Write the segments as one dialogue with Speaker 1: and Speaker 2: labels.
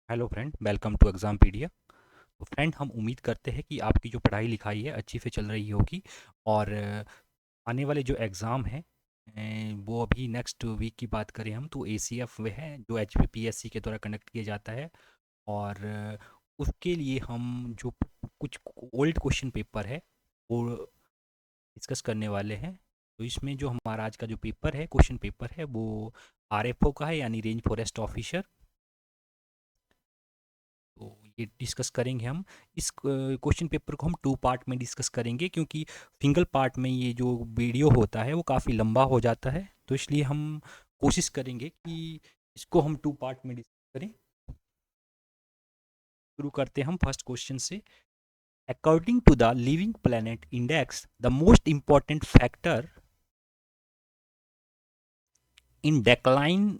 Speaker 1: Hello friend, welcome to Exampedia. तो friend, हम उम्मीद करते हैं कि आपकी जो पढ़ाई लिखाई है अच्छी से चल रही होगी। और आने वाले जो एग्ज़ाम हैं, वो अभी नेक्स्ट वीक की बात करें हम तो एसीएफ वे है जो एचपीपीएससी के द्वारा कंडक्ट किया जाता है। और उसके लिए हम जो कुछ ओल्ड क्वेश्चन पेपर है वो डिस्कस करने वाले हैं। तो इसमें जो हमारा आज का जो पेपर है, क्वेश्चन पेपर है, वो आरएफओ का है, यानी रेंज फॉरेस्ट ऑफिसर। तो ये डिस्कस करेंगे हम। इस क्वेश्चन पेपर को हम टू पार्ट में डिस्कस करेंगे, क्योंकि सिंगल पार्ट में ये जो वीडियो होता है वो काफ़ी लंबा हो जाता है। तो इसलिए हम कोशिश करेंगे कि इसको हम टू पार्ट में डिस्कस करें। शुरू करते हैं हम फर्स्ट क्वेश्चन से। According to the Living planet Index, the most important factor in decline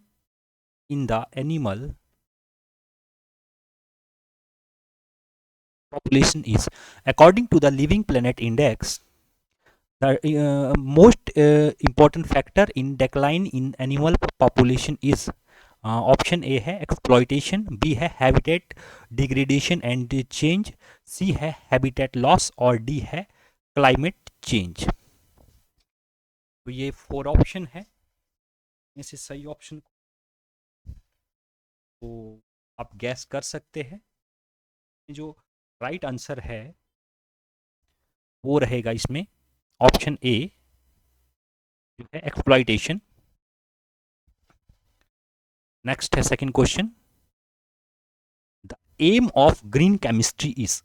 Speaker 1: in the animal population is, according to the living planet index, the most important factor in decline in animal population is option A है exploitation, B है habitat degradation and change, C है habitat loss और D है climate change. तो ये four option है, इसमें से सही ऑप्शन को आप गैस कर सकते हैं। जो राइट आंसर है वो रहेगा इसमें ऑप्शन ए, जो है एक्सप्लॉइटेशन। नेक्स्ट है second question. The aim of green chemistry is,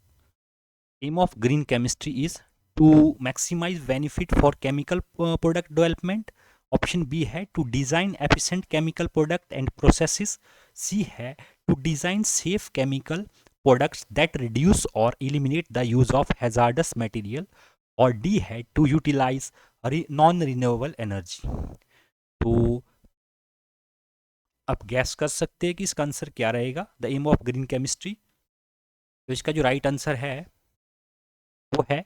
Speaker 1: aim of green chemistry is to maximize benefit for chemical product development. Option B है to design efficient chemical product and processes, C है to design safe chemical products that reduce और eliminate the use of hazardous material, और D है to utilize non renewable energy. तो आप gas कर सकते हैं कि इसका आंसर क्या रहेगा, the aim of green chemistry. तो इसका जो राइट आंसर है वो है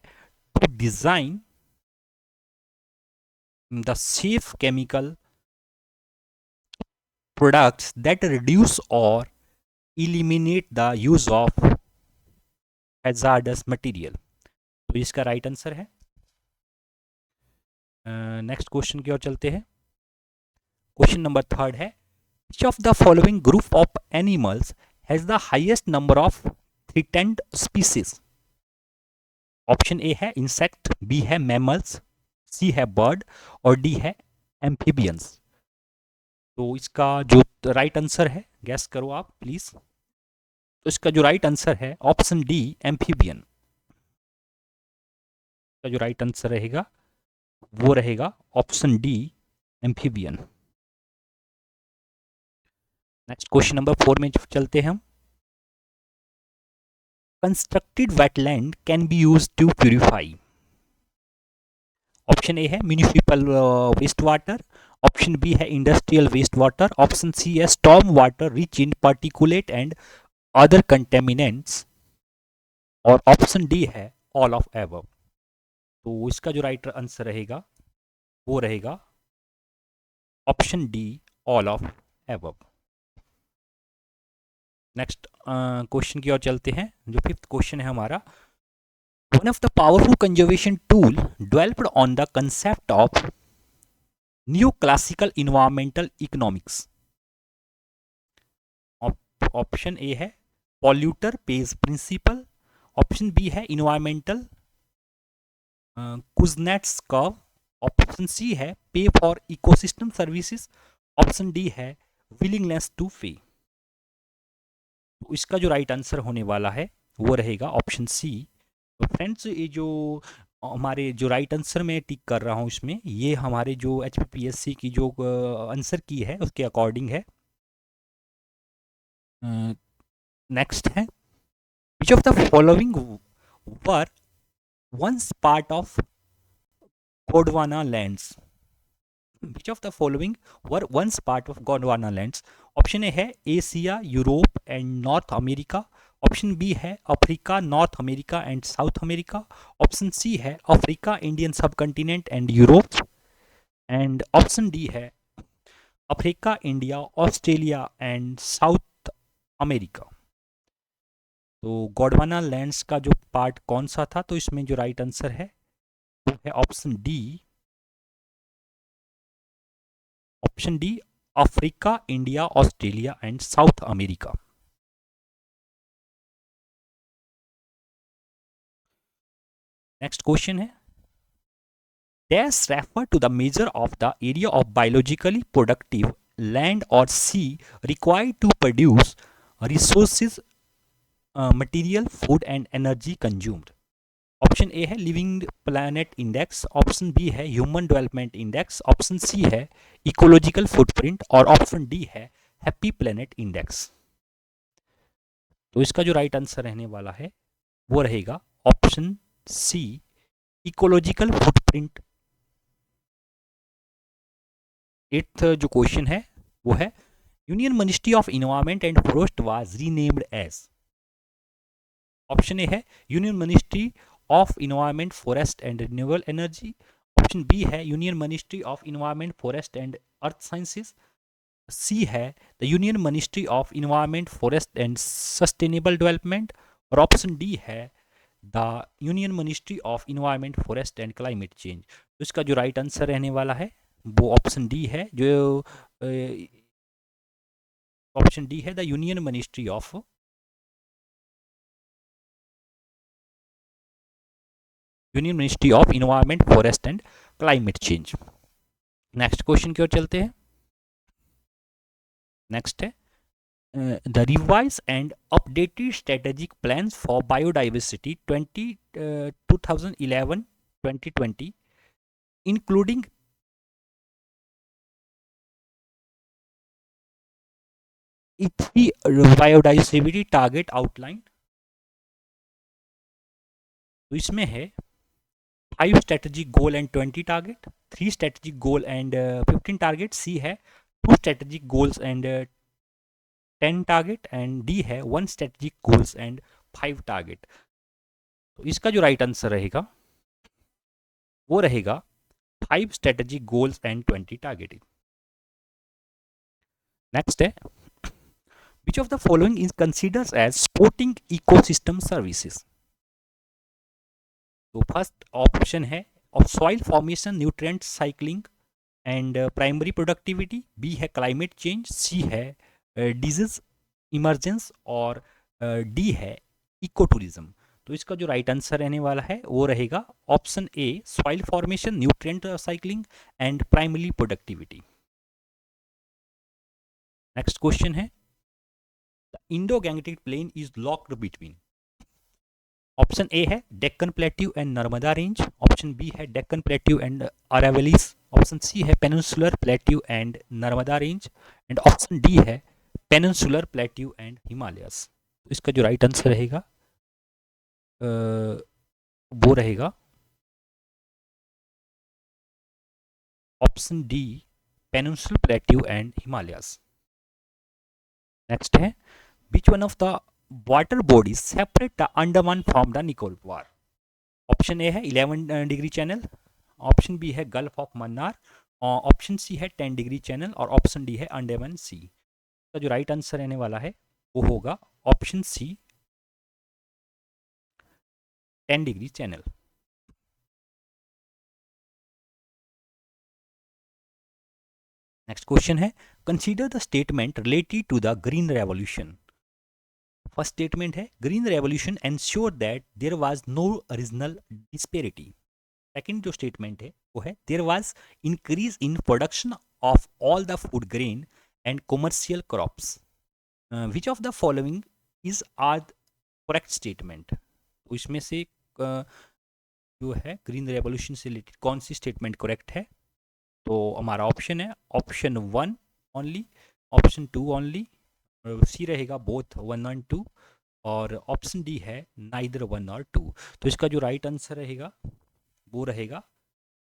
Speaker 1: to design the safe chemical products that reduce or eliminate the use of hazardous material। तो इसका राइट आंसर है। नेक्स्ट क्वेश्चन की ओर चलते हैं। क्वेश्चन नंबर थर्ड है, which of the following group of animals has the highest number of threatened species? Option A है insect, B है मैमल्स, सी है बर्ड और डी है एम्फीबियंस। तो इसका जो राइट आंसर है गैस करो आप प्लीज। तो इसका जो राइट आंसर है ऑप्शन डी, एम्फीबियन। का जो राइट आंसर रहेगा वो रहेगा option D, amphibian. Next question number four में चलते हैं हम। Constructed wetland can be use to purify. Option A है municipal waste water, option B है industrial waste water, option C है storm water rich in particulate and other contaminants, और option D है all of above. तो इसका जो right answer रहेगा वो रहेगा option D, all of above. Next question की ओर चलते हैं। जो फिफ्थ क्वेश्चन है हमारा, one of the powerful conservation tool developed on the concept of new classical environmental economics. Option A है polluter pays principle, option B है environmental Kuznets curve, option C है pay for ecosystem services, option D है willingness to pay. तो इसका जो right answer होने वाला है वो रहेगा ऑप्शन सी। तो फ्रेंड्स, ये जो हमारे जो राइट आंसर मैं टिक कर रहा हूँ इसमें, ये हमारे जो एचपीपीएससी की जो आंसर की है उसके अकॉर्डिंग है। नेक्स्ट है, which of the following were once part of Gondwana lands. Which of the following were once part of Gondwana lands. Option A है Asia, Europe and North America, option B है Africa, North America and South America, option C है Africa, Indian subcontinent and Europe, and option D है Africa, India, Australia and South America. तो Gondwana lands का जो part कौन सा था, तो इसमें जो राइट आंसर है वो है option D. Option D, Africa, India, Australia and South America. Next question है, dash refer to the measure of the area of biologically productive land और sea required to produce resources, material, food and energy consumed. Option A है living planet index, option B है human development index, option C है ecological footprint और option D है happy planet index. तो इसका जो right answer रहने वाला है वो रहेगा option C, ecological footprint. Eighth जो क्वेश्चन है वो है, union ministry of environment and forest was renamed as. Option A है union ministry of environment forest and renewable energy, option B है union ministry of environment forest and earth sciences, C है the union ministry of environment forest and sustainable development, और option D है the union ministry of environment forest and climate change. तो इसका जो right answer रहने वाला है वो ऑप्शन डी है, जो ऑप्शन डी है the union ministry of environment forest and climate change. Next question की ओर चलते हैं। नेक्स्ट है, the revise and updated strategic plans for biodiversity 2011-2020 including Aichi biodiversity target outline. तो इसमें है 5 strategic goal and 20 target, 3 strategic goal and 15 target, C है 2 strategic goals and 10 target and D है 1 स्ट्रेटेजिक गोल्स एंड 5 टारगेट। तो इसका जो right answer रहेगा वो रहेगा 5 strategic goals and 20 target. Next है, which of the following is considered as supporting ecosystem services। तो फर्स्ट ऑप्शन है of soil formation, nutrient cycling and primary productivity, B है क्लाइमेट चेंज, सी है disease emergence और D है eco tourism. तो इसका जो राइट आंसर रहने वाला है वो रहेगा option A, soil formation, nutrient cycling and primary productivity. Next question है, the Indo Gangetic plain is locked between. Option A है Deccan plateau and Narmada range, option B है Deccan plateau and Aravallis, option C है peninsular plateau and Narmada range and option D है peninsular plateau and Himalayas. तो इसका जो right answer रहेगा वो रहेगा option D, peninsular plateau and Himalayas. Next है, which one of the water bodies separate the Andaman from the Nicobar। Option A है 11 degree channel, option B है Gulf of Mannar, option C है 10 डिग्री चैनल और option D है अंडमान सी। का जो right answer रहने वाला है वो होगा option C, 10 degree channel. Next question है, consider the statement related to the green revolution. First statement है, green revolution ensure that there was no regional disparity. Second जो स्टेटमेंट है वो है, there was increase in production of all the food grain and commercial crops. Which of the following is are correct statement. तो इसमें से जो है green revolution से रिलेटेड कौन सी स्टेटमेंट करेक्ट है। तो हमारा ऑप्शन है ऑप्शन 1 ओनली, ऑप्शन 2 ओनली, सी रहेगा बोथ 1 और 2 और ऑप्शन डी है नाइदर 1 और 2। तो इसका जो राइट आंसर रहेगा वो रहेगा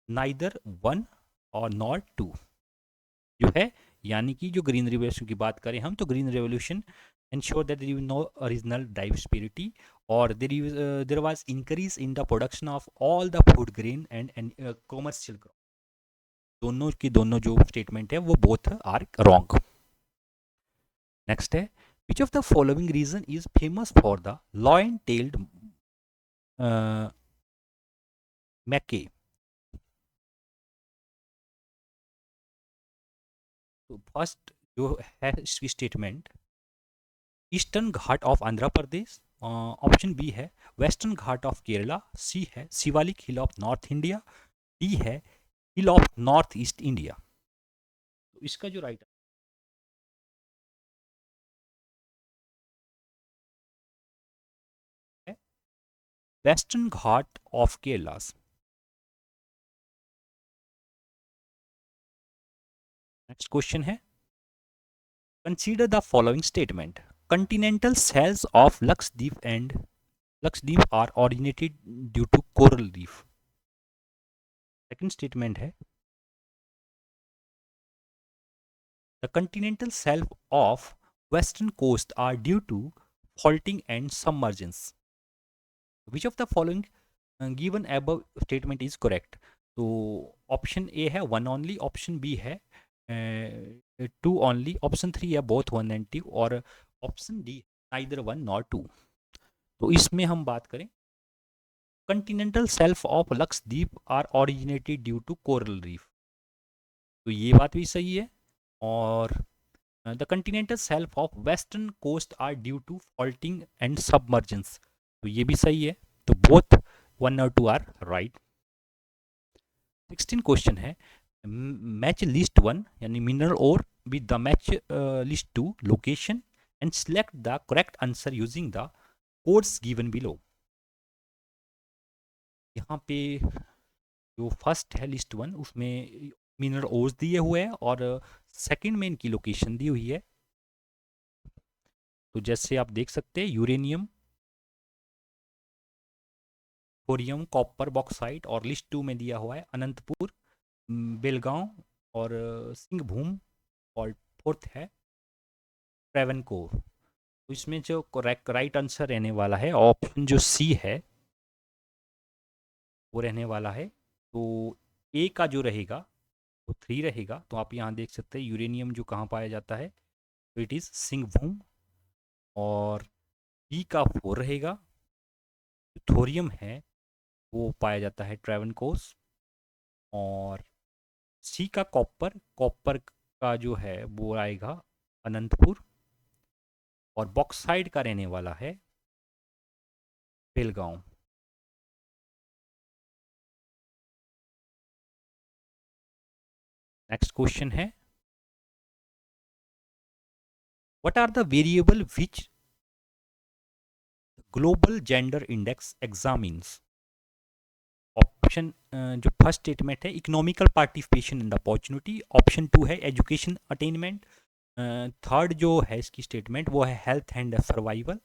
Speaker 1: नाइदर 1 और नॉट 2 जो है, यानी कि जो ग्रीन रेवोल्यूशन की बात करें हम, तो green revolution ensure that there is no regional diversity or there was increase in the production of all the food grain and commercial crop। दोनों की दोनों जो स्टेटमेंट है वो बोथ आर रॉन्ग। नेक्स्ट है, which of the following region is famous for the lion tailed macaque? तो first जो है statement, eastern ghat of Andhra Pradesh, option B है western ghat of Kerala, C है Shivalik hill of north India, D है hill of north east India. तो इसका जो right है western ghat of Kerala. Next question है, consider the following statement, continental shelves of Lakshadweep are originated due to coral reef. Second statement है, the continental shelf of western coast are due to faulting and submergence. Which of the following given above statement is correct? तो option A है one only, option B है two only, option three है both one and two, और option D neither one nor two. तो इसमें हम बात करें, continental shelf of Lakshadweep are originated due to coral reef, तो ये बात भी सही है। और the continental shelf of western coast are due to faulting and submergence, तो ये भी सही है। तो बोथ वन और टू आर राइट। 16 क्वेश्चन है, मैच लिस्ट वन यानी मिनरल और with the match list two location and select the correct answer using the codes given below. यहाँ पे जो फर्स्ट है लिस्ट वन, उसमें मिनरल ओर्स दिए हुए हैं और सेकंड में इनकी लोकेशन दी हुई है। तो जैसे आप देख सकते हैं, यूरेनियम, थोरियम, कॉपर, बॉक्साइट, और लिस्ट टू में दिया हुआ है अनंतपुर, बेलगांव और सिंहभूम, और फोर्थ है ट्रेवनकोर। तो इसमें जो राइट आंसर रहने वाला है ऑप्शन जो सी है वो रहने वाला है। तो ए का जो रहेगा वो थ्री रहेगा। तो आप यहाँ देख सकते हैं यूरेनियम जो कहाँ पाया जाता है, तो इट इज़ सिंहभूम। और बी का फोर रहेगा, थोरियम है वो पाया जाता है ट्रेवनकोर। और सी का कॉपर, कॉपर का जो है वो आएगा अनंतपुर। और बॉक्साइड का रहने वाला है बेलगांव। नेक्स्ट क्वेश्चन है, what are the variable which global gender index examines? Option जो फर्स्ट स्टेटमेंट है economical participation and opportunity, option two है एजुकेशन अटेनमेंट, थर्ड जो है इसकी स्टेटमेंट वो है हेल्थ एंड सर्वाइवल,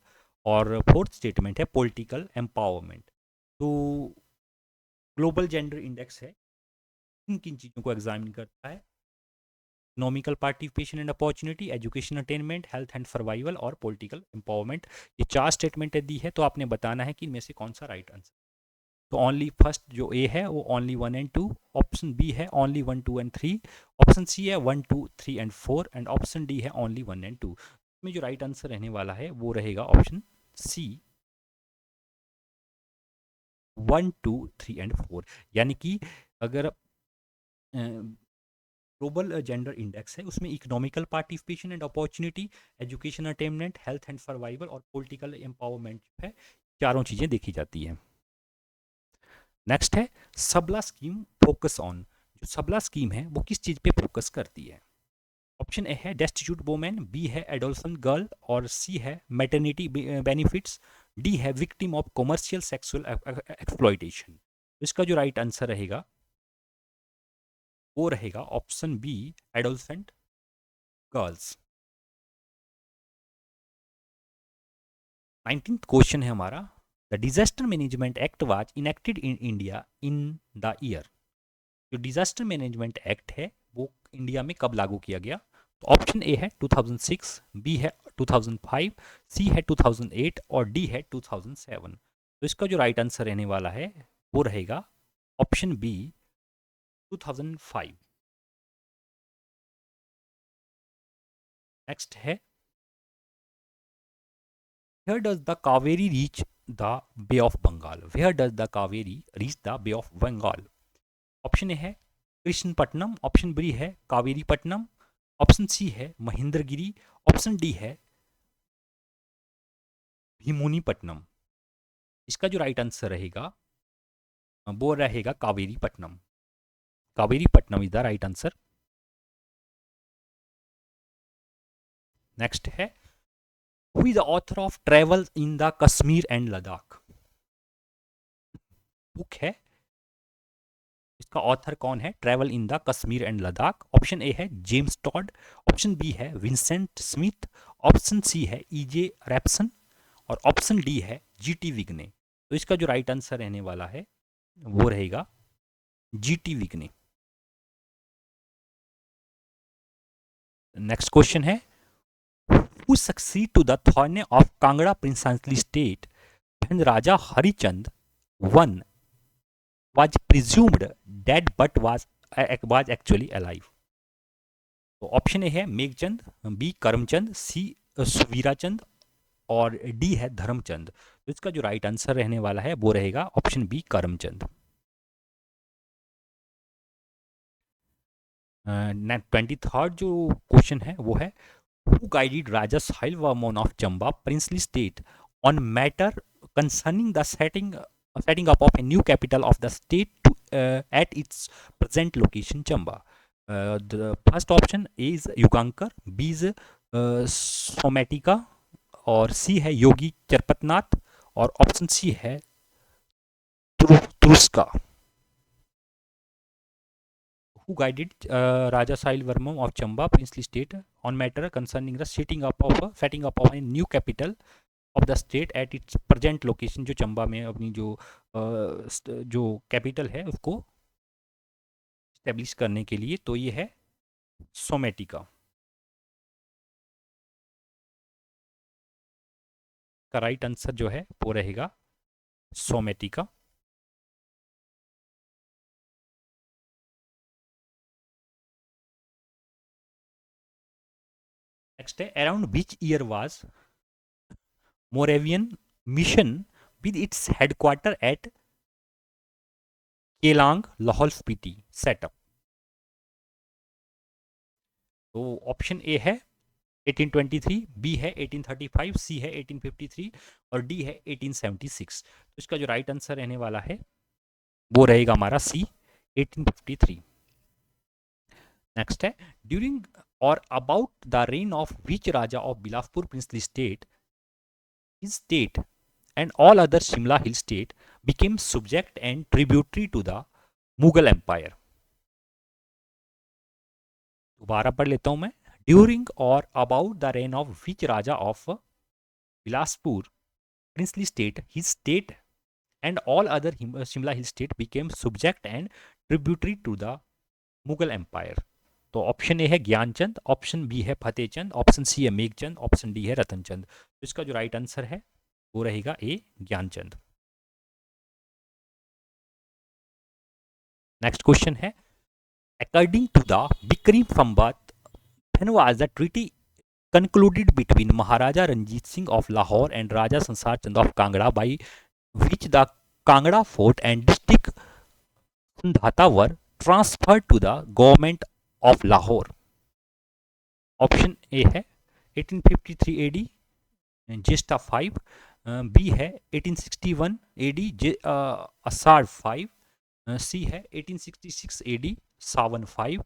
Speaker 1: और फोर्थ स्टेटमेंट है पॉलिटिकल एम्पावरमेंट। तो ग्लोबल जेंडर इंडेक्स है, किन किन चीज़ों को एग्जामिन करता है, economical participation and opportunity, education attainment, health and survival और पॉलिटिकल एम्पावरमेंट। ये चार स्टेटमेंट दी है, तो आपने बताना है कि इनमें से कौन सा राइट आंसर। तो ओनली फर्स्ट जो ए है वो only one and two, option B है only one two and three, option C है one two three and four, and option D है ओनली वन एंड टू। इसमें जो राइट आंसर रहने वाला है वो रहेगा option C, one two three and four. यानी कि अगर ग्लोबल जेंडर इंडेक्स है उसमें economical participation and opportunity, education attainment, health and survival और पॉलिटिकल एम्पावरमेंट है, चारों चीज़ें देखी जाती हैं। नेक्स्ट है सबला स्कीम फोकस ऑन। जो सबला स्कीम है वो किस चीज़ पे फोकस करती है? ऑप्शन ए है डेस्टिट्यूट वोमेन, बी है एडोल्सन गर्ल, और सी है मैटरनिटी बेनिफिट्स, डी है victim of commercial sexual exploitation. इसका जो राइट आंसर रहेगा वो रहेगा option B, adolescent girls. 19th question है हमारा, the disaster management act was enacted in India in the year. जो डिजास्टर मैनेजमेंट एक्ट है वो इंडिया में कब लागू किया गया? तो ऑप्शन ए है 2006, बी है 2005, सी है 2008 और डी है 2007। तो इसका जो राइट आंसर रहने वाला है वो रहेगा ऑप्शन बी, 2005। नेक्स्ट है Where does the Kaveri reach the Bay of Bengal? Where does the Kaveri reach the Bay of Bengal? Option A है कृष्णपट्टनम, ऑप्शन बी है कावेरीपट्टनम, ऑप्शन सी है महेंद्रगिरी, ऑप्शन डी है भीमुनीपट्टनम। इसका जो राइट आंसर रहेगा वो रहेगा Kaveripattinam. Kaveripattinam is the right answer. Next है who is the author of travel in the Kashmir and Ladakh? Book है, इसका ऑथर कौन है travel in the Kashmir and Ladakh? Option A है जेम्स टॉड, ऑप्शन बी है विंसेंट स्मिथ, ऑप्शन सी है ईजे रैप्सन और ऑप्शन डी है जीटी विग्ने। तो इसका जो राइट आंसर रहने वाला है वो रहेगा जीटी विग्ने। नेक्स्ट क्वेश्चन है who succeed to the throne of Kangra princely state when Raja Harichand one was presumed dead but was actually alive? तो ऑप्शन ए है मेघचंद, बी करमचंद, सी सुवीराचंद और डी है धर्मचंद। तो इसका जो राइट आंसर रहने वाला है वो रहेगा ऑप्शन बी करमचंद। 23rd जो क्वेश्चन है वो है who guided Raja Sahilvarman of Chamba princely state on matter concerning the setting up of a new capital of the state to, at its present location Chamba? The first option is Yugankar, B is Somatica और C है योगी चरपतनाथ और option C है Turushka. Who guided Raja Sahil Verma of Chamba princely state on matter concerning the setting up of a new capital of the state at its present location? जो चंबा में अपनी जो capital है उसको स्टेब्लिश करने के लिए, तो ये है सोमेटिका। का राइट आंसर जो है वो रहेगा सोमेटिका। नेक्स्ट है around which year was Moravian mission with its headquarter at Kelang, Lahore Spiti set up? तो ऑप्शन ए है 1823, बी है 1835, सी है 1853 और डी है 1876। तो इसका जो राइट आंसर रहने वाला है वो रहेगा हमारा सी 1853। नेक्स्ट है ड्यूरिंग और about the rain of which Raja of Bilaspur princely state his state and all other Shimla hill state became subject and tributary to the Mughal Empire? दोबारा पढ़ लेता हूं मैं। ड्यूरिंग और about the rain of which Raja of Bilaspur princely state his state and all other Shimla hill state became subject and tributary to the Mughal Empire? तो option A है Gyanchand, option B है Fatehchand, option C है Meghchand, option D है रतनचंद। तो इसका जो right answer है वो रहेगा ए ज्ञानचंद। नेक्स्ट क्वेश्चन है अकॉर्डिंग टू द बिक्री संवाद when was the treaty concluded between Maharaja Ranjit Singh of Lahore and Raja Sansar Chand of Kangra by which the Kangra fort and district Sandhata were transferred to the government of Lahore? Option A है 1853 AD ज्येष्ठा 5, B है 1861 AD आषाढ़ 5, सी है 1866 AD Sawan 5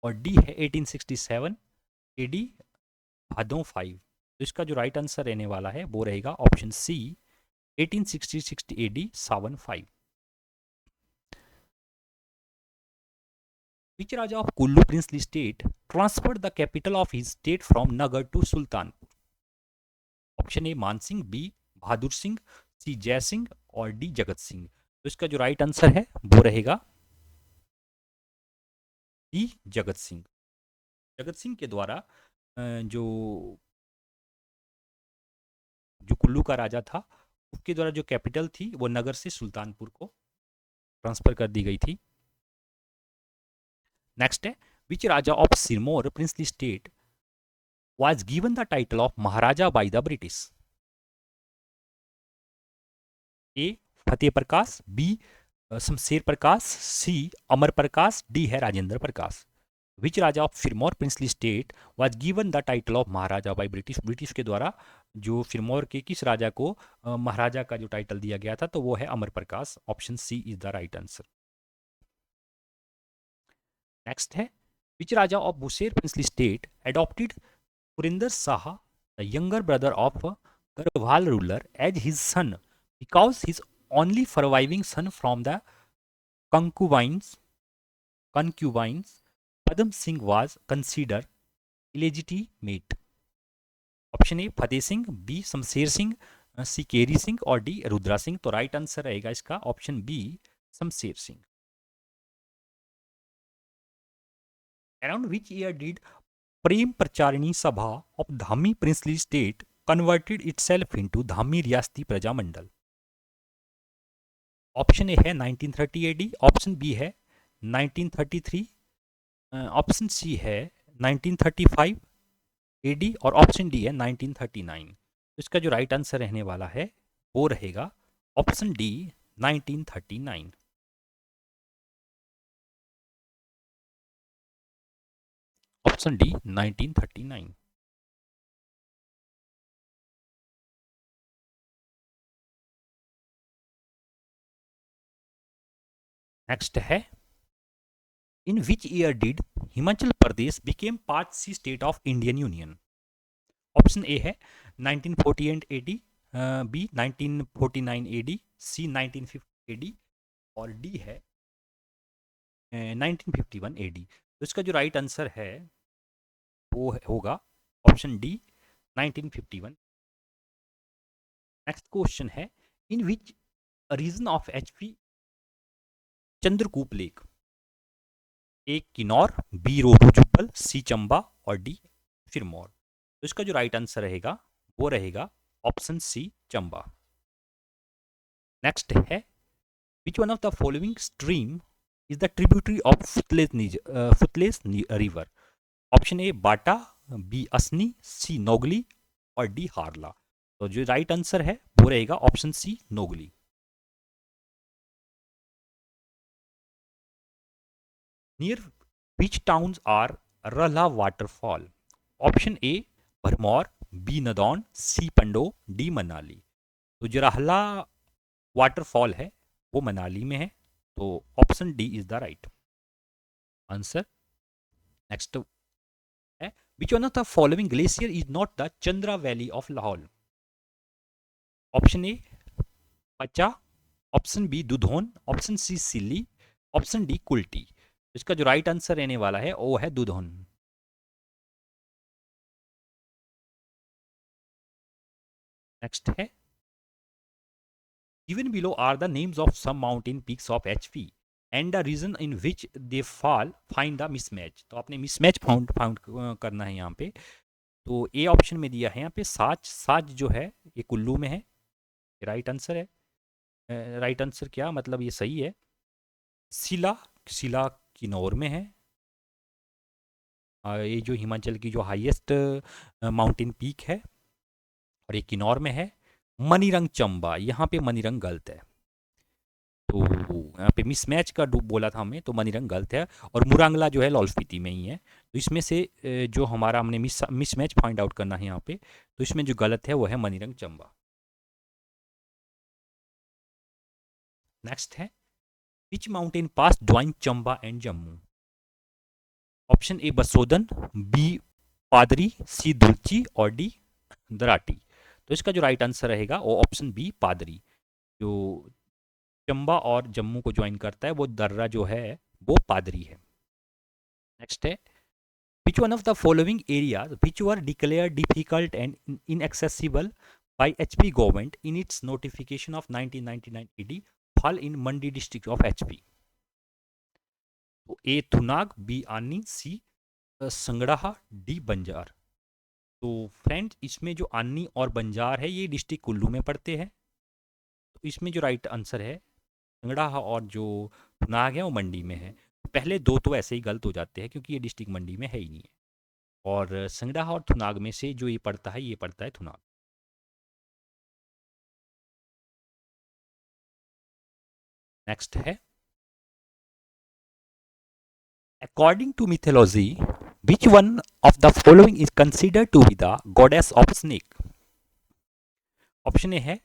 Speaker 1: और D है 1867 AD भादों 5। तो इसका जो right answer रहने वाला है वो रहेगा option C 1866 AD Sawan 5। Which Raja of Kullu princely state transferred the capital of his state from Nagar to Sultanpur? Option A मान सिंह, बी बहादुर सिंह, सी जय सिंह और डी जगत सिंह। तो इसका जो राइट आंसर है वो रहेगा डी जगत सिंह। जगत सिंह के द्वारा जो जो कुल्लू का राजा था उसके द्वारा जो कैपिटल थी वो नगर से सुल्तानपुर को ट्रांसफर कर दी गई थी। नेक्स्ट है which Raja of Sirmaur princely state was given the title of Maharaja by the British? A Fateh Prakash, B Shamsher Prakash, C Amar Prakash, D है राजेंद्र प्रकाश। विच राजा ऑफ फिरमौर princely state was given the title of Maharaja by British, British के द्वारा जो फिरमौर के किस राजा को महाराजा का जो टाइटल दिया गया था, तो वो है Amar Prakash. Option C is the right answer. Next है which Raja of Bushahr princely state adopted Purinder Shah the younger brother of Garhwal ruler as his son because his only surviving son from the concubines concubines Padam Singh was considered illegitimate। Option A Fateh Singh, B Shamsher Singh, C Keri Singh और D Rudra Singh. तो right answer रहेगा इसका option B Shamsher Singh. Around which year did प्रेम प्रचारिणी सभा of Dhami princely state converted itself into Dhami रियासती Prajamandal. Option A है 1930 AD, option B है 1933, option C है 1935 AD और ऑप्शन डी है 1939। तो इसका जो राइट आंसर रहने वाला है वो रहेगा option D 1939। Option D 1939। Next है in which year did Himachal Pradesh became part C state of Indian union. Option A है 1948 A D, B 1949 A D, C 1950 A D और डी है 1951 एडी। तो इसका जो राइट आंसर है वो होगा ऑप्शन डी 1951। नेक्स्ट क्वेश्चन है in which region of H P Chandrakup lake. A Kinnaur, B Rohru Jubbal, C Chamba और डी सिरमौर। तो इसका जो राइट आंसर रहेगा वो रहेगा ऑप्शन सी चंबा। नेक्स्ट है which one of the following stream is the tributary of फुतलेस river. Option A Bata, B Asni, C Nogli और डी हारला। तो जो राइट आंसर है वो रहेगा option C Nogli. Near which towns are Rahla waterfall. Option A Bharmour, B Nadaun, C Pandoh, D Manali. तो जो रहला वाटरफॉल है वो मनाली में है। तो option D is the right answer. Next है which one of the following glacier is not the Chandra valley of Lahaul. Option A Pacha, option B Dudhon, option C Silli, option D Kulti. इसका जो राइट आंसर रहने वाला है वो है दुधौन। नेक्स्ट है given below are the names of some mountain peaks of HP and the region in which they fall, find the mismatch। तो आपने mismatch फाउंड करना है यहाँ पे। तो ए ऑप्शन में दिया है यहाँ पे साच, साच जो है ये कुल्लू में है, राइट आंसर है। राइट आंसर क्या मतलब ये सही है। सिला, सिला किन्नौर में है। ये जो हिमाचल की जो हाईएस्ट माउंटेन पीक है और ये किन्नौर में है। मनीरंग चंबा, यहाँ पे मनीरंग गलत है। तो यहाँ पे मिसमैच का बोला था हमें, तो मनीरंग गलत है। और मुरांगला जो है लाहौल स्पीति में ही है। तो इसमें से जो हमारा हमने मिसमैच फाइंड आउट करना है यहाँ पे, तो इसमें जो गलत है वो है मनीरंग चंबा। नेक्स्ट है which mountain pass join Chamba and Jammu. Option A Basodan, B Padri, C दुलची और डी दराटी। तो इसका जो राइट आंसर रहेगा वो ऑप्शन बी पादरी। जो चंबा और जम्मू को ज्वाइन करता है वो दर्रा जो है वो पादरी है। नेक्स्ट है which one of the following areas which were declare difficult and inaccessible by HP government in its notification of 1999 AD fall in Mandi district of HP। तो ए थुनाग, बी आनी, सी संगड़ाहा, डी बंजार। तो फ्रेंड्स इसमें जो आनी और बंजार है ये डिस्ट्रिक्ट कुल्लू में पड़ते हैं। तो इसमें जो राइट आंसर है संगड़ाहा और जो थुनाग है वो मंडी में है। पहले दो तो ऐसे ही गलत हो जाते हैं क्योंकि ये डिस्ट्रिक्ट मंडी में है ही नहीं है। और संगड़ाहा और थुनाग में से जो ये पड़ता है थुनाग। नेक्स्ट है, according to mythology which one of the following is considered to be the goddess of snake. Option A है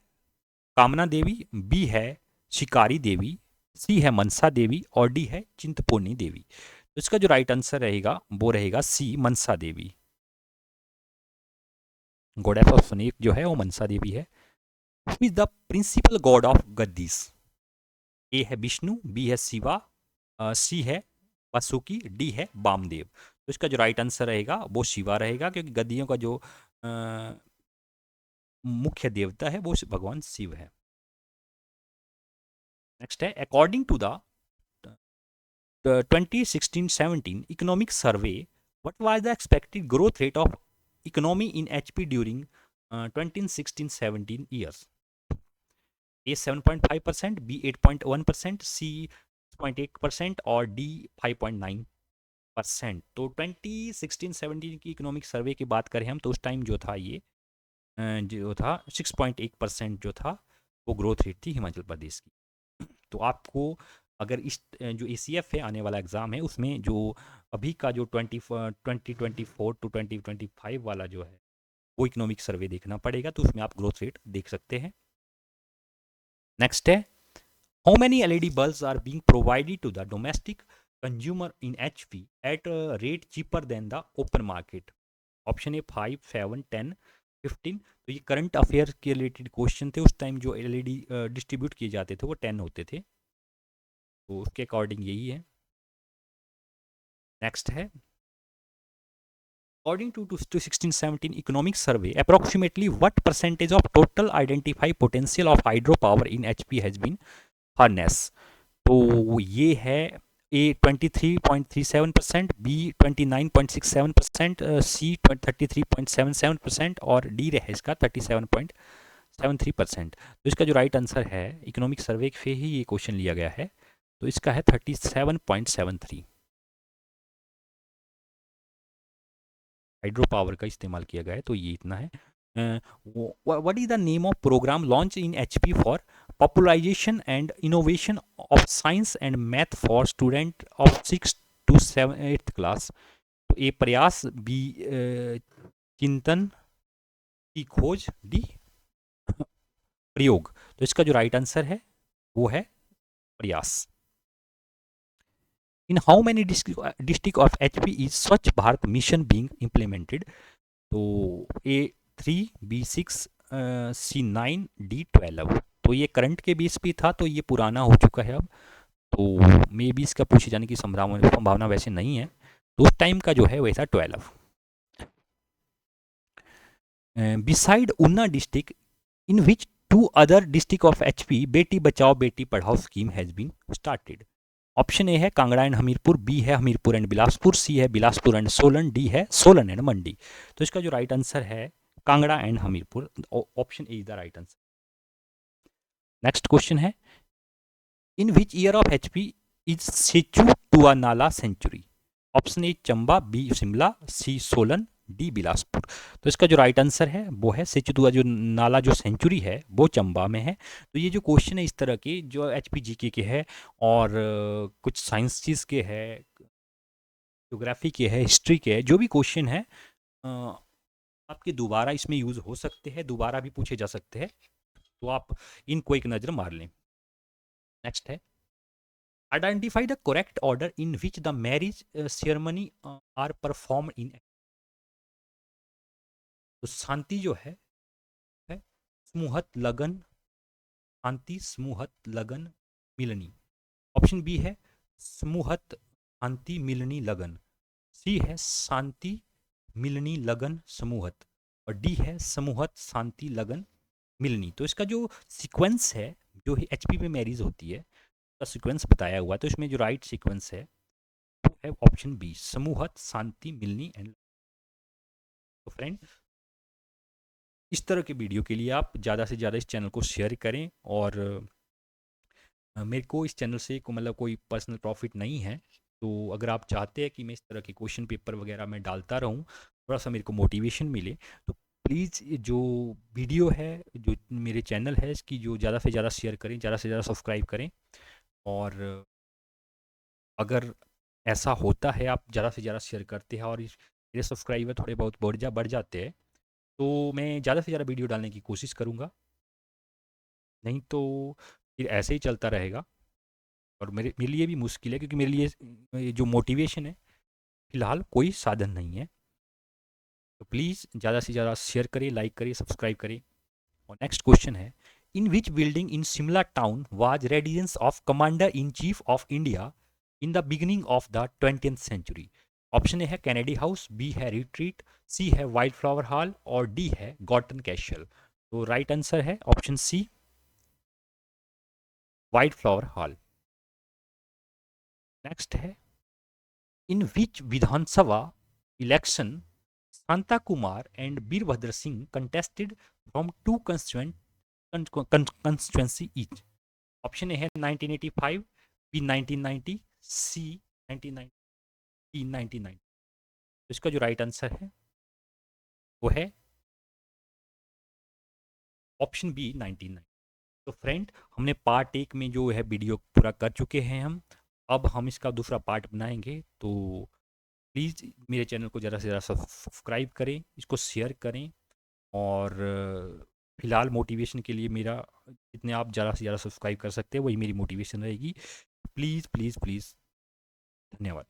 Speaker 1: कामना देवी, बी है शिकारी देवी, सी है मनसा देवी और डी है चिंतपूर्णी देवी। तो इसका जो राइट आंसर रहेगा वो रहेगा C, Mansa Devi. Goddess of snake जो है वो मनसा देवी है। Who is the principal god of Gaddis. A है विष्णु, बी है शिवा, सी है वासुकी, डी है वामदेव। तो इसका जो राइट आंसर रहेगा वो शिवा रहेगा, क्योंकि गद्दियों का जो मुख्य देवता है वो भगवान शिव है। नेक्स्ट है, according to the 2016-17 economic survey, what was the expected growth rate of economy in HP during 2016-17 years? A 7.5%, B 8.1%, C 6.8% और D 5.9%। तो 2016-17 की इकोनॉमिक सर्वे की बात करें हम तो उस टाइम जो था ये जो था 6.1% जो था वो ग्रोथ रेट थी हिमाचल प्रदेश की। तो आपको अगर इस जो ACF है आने वाला एग्ज़ाम है उसमें जो अभी का जो 2024 टू 2025 वाला जो है वो इकोनॉमिक सर्वे देखना पड़ेगा, तो उसमें आप ग्रोथ रेट देख सकते हैं। नेक्स्ट है, how many LED bulbs are being provided to the domestic consumer in HP at rate cheaper than the open market. Option A 5, 7, 10, 15। तो ये करंट अफेयर के रिलेटेड क्वेश्चन थे। उस टाइम जो LED डिस्ट्रीब्यूट किए जाते थे वो 10 होते थे, तो उसके अकॉर्डिंग यही है। नेक्स्ट है, according to 2016-17 economic survey, approximately what percentage of total identified potential of hydropower in HP has been harnessed? तो ये है A 23.37%, B 29.67%, C 33.77% और D रहे इसका 37.73%। तो इसका जो राइट आंसर है, इकोनॉमिक सर्वे से ही ये क्वेश्चन लिया गया है, तो इसका है 37.73। हाइड्रो पावर का इस्तेमाल किया गया है, तो ये इतना है। What is the name of programme launch in HP for popularisation and innovation of science and math for student of 6 to 8th class. तो ए प्रयास, बी चिंतन, सी खोज, डी प्रयोग। तो इसका जो राइट आंसर है वो है प्रयास। In how many district of HP is स्वच्छ भारत मिशन बीइंग इम्प्लीमेंटेड। तो ए 3, बी 6, सी 9, डी 12। तो ये करंट के बेस पे था, तो ये पुराना हो चुका है अब, तो मे बी इसका पूछे जाने की संभावना वैसे नहीं है। तो उस टाइम का जो है वैसा 12। Beside Una district in which two other district of HP Beti Bachao Beti Padhao scheme has been started. Option A है कांगड़ा एंड हमीरपुर, बी है हमीरपुर एंड बिलासपुर, सी है बिलासपुर एंड सोलन, डी है सोलन एंड मंडी। तो इसका जो राइट आंसर है Kangra and Hamirpur, option A is the right answer. Next question है, in which year of HP is Sechu Tuan Nala sanctuary. Option A Chamba, B Shimla, C Solan, D Bilaspur. तो इसका जो राइट आंसर है वो है सेचुतुआ जो नाला जो सेंचुरी है वो चंबा में है। तो ये जो क्वेश्चन है इस तरह के जो HPGK के है और कुछ साइंसेस के है, ज्योग्राफी के है, हिस्ट्री के है, जो भी क्वेश्चन है आपके दोबारा इसमें यूज़ हो सकते हैं, दोबारा भी पूछे जा सकते हैं, तो आप इनको एक नज़र मार लें। नेक्स्ट है, identify the correct order in which the marriage ceremony are perform in. तो शांति जो है समूहत लगन, शांति समूहत लगन मिलनी। ऑप्शन बी है समूहत शांति मिलनी लगन, सी है शांति मिलनी लगन समूहत और डी है समूहत शांति लगन मिलनी। तो इसका जो सीक्वेंस है जो HP में मैरिज होती है उसका सीक्वेंस बताया हुआ है, तो इसमें जो राइट सीक्वेंस है वो है ऑप्शन बी समूहत शांति मिलनी एंड। तो फ्रेंड, इस तरह के वीडियो के लिए आप ज़्यादा से ज़्यादा इस चैनल को शेयर करें, और मेरे को इस चैनल से मतलब कोई पर्सनल प्रॉफिट नहीं है, तो अगर आप चाहते हैं कि मैं इस तरह के क्वेश्चन पेपर वगैरह मैं डालता रहूं, थोड़ा सा मेरे को मोटिवेशन मिले, तो प्लीज़ जो वीडियो है जो मेरे चैनल है इसकी जो ज़्यादा से ज़्यादा शेयर करें, ज़्यादा से ज़्यादा सब्सक्राइब करें। और अगर ऐसा होता है, आप ज़्यादा से ज़्यादा शेयर करते हैं और मेरे सब्सक्राइबर थोड़े बहुत बढ़ जाते हैं, तो मैं ज़्यादा से ज़्यादा वीडियो डालने की कोशिश करूँगा। नहीं तो फिर ऐसे ही चलता रहेगा और मेरे मेरे लिए भी मुश्किल है, क्योंकि मेरे लिए ये जो मोटिवेशन है, फ़िलहाल कोई साधन नहीं है। तो प्लीज़ ज़्यादा से ज़्यादा शेयर करें, लाइक करें, सब्सक्राइब करें। और नेक्स्ट क्वेश्चन है, in which building in Shimla town was residence of commander in chief of India in the beginning of the 20th century? Option A है कैनेडी हाउस, बी है रिट्रीट, सी है wild flower hall और D है Gorton castle. तो right answer है option C, wild flower hall. Next है, in which Vidhansabha election Shanta Kumar and Virbhadra Singh contested from two constituency each? Option A है 1985, B 1990, सी 1990, D 1990। तो इसका जो राइट आंसर है वो है ऑप्शन बी 1990। तो फ्रेंड, हमने पार्ट एक में जो है वीडियो पूरा कर चुके हैं हम। अब हम इसका दूसरा पार्ट बनाएंगे, तो प्लीज़ मेरे चैनल को ज़्यादा से ज़्यादा सब्सक्राइब करें, इसको शेयर करें। और फिलहाल मोटिवेशन के लिए मेरा, जितने आप ज़्यादा से ज़्यादा सब्सक्राइब कर सकते हैं वही मेरी मोटिवेशन रहेगी। प्लीज़ प्लीज़ प्लीज़, धन्यवाद।